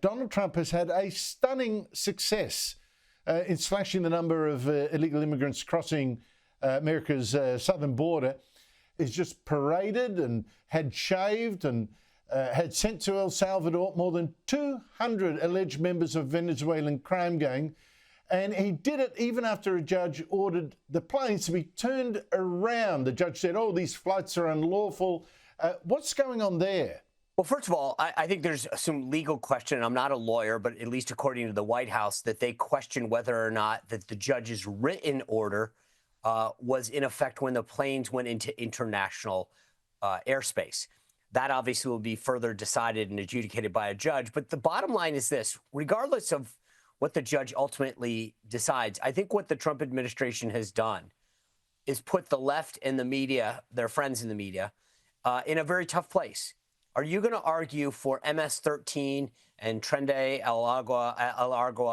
Donald Trump has had a stunning success in slashing the number of illegal immigrants crossing America's southern border. He's just paraded and had shaved and had sent to El Salvador more than 200 alleged members of Venezuelan crime gang. And he did it even after a judge ordered the planes to be turned around. The judge said, oh, these flights are unlawful. What's going on there? Well, first of all, I think there's some legal question, and I'm not a lawyer, but at least according to the White House, that they question whether or not that the judge's written order was in effect when the planes went into international airspace. That obviously will be further decided and adjudicated by a judge. But the bottom line is this: regardless of what the judge ultimately decides, I think what the Trump administration has done is put the left and the media, their friends in the media, in a very tough place. Are you going to argue for MS-13 and Tren de Aragua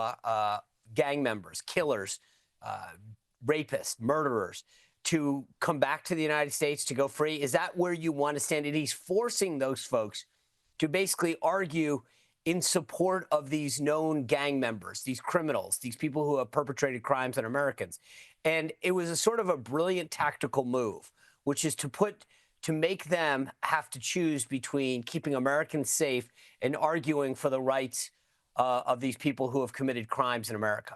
gang members, killers, rapists, murderers, to come back to the United States to go free? Is that where you want to stand? And he's forcing those folks to basically argue in support of these known gang members, these criminals, these people who have perpetrated crimes on Americans. And it was a sort of a brilliant tactical move, which is to make them have to choose between keeping Americans safe and arguing for the rights of these people who have committed crimes in America.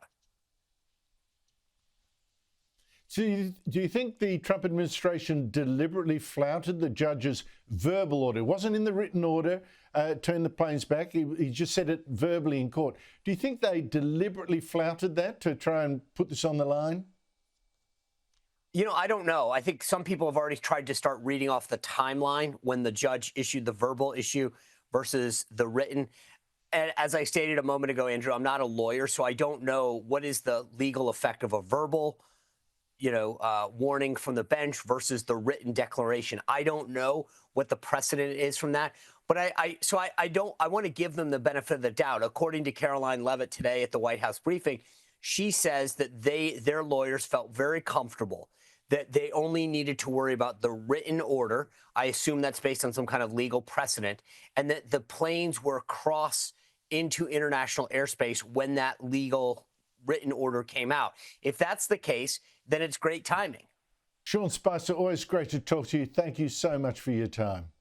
So do you think the Trump administration deliberately flouted the judge's verbal order? It wasn't in the written order, turn the planes back. He just said it verbally in court. Do you think they deliberately flouted that to try and put this on the line? You know, I don't know. I think some people have already tried to start reading off the timeline when the judge issued the verbal issue versus the written. And as I stated a moment ago, Andrew, I'm not a lawyer, so I don't know what is the legal effect of a verbal warning from the bench versus the written declaration. I don't know what the precedent is from that. But I want to give them the benefit of the doubt. According to Caroline Leavitt today at the White House briefing, she says that their lawyers felt very comfortable that they only needed to worry about the written order. I assume that's based on some kind of legal precedent, and that the planes were cross into international airspace when that legal written order came out. If that's the case, then it's great timing. Sean Spicer, always great to talk to you. Thank you so much for your time.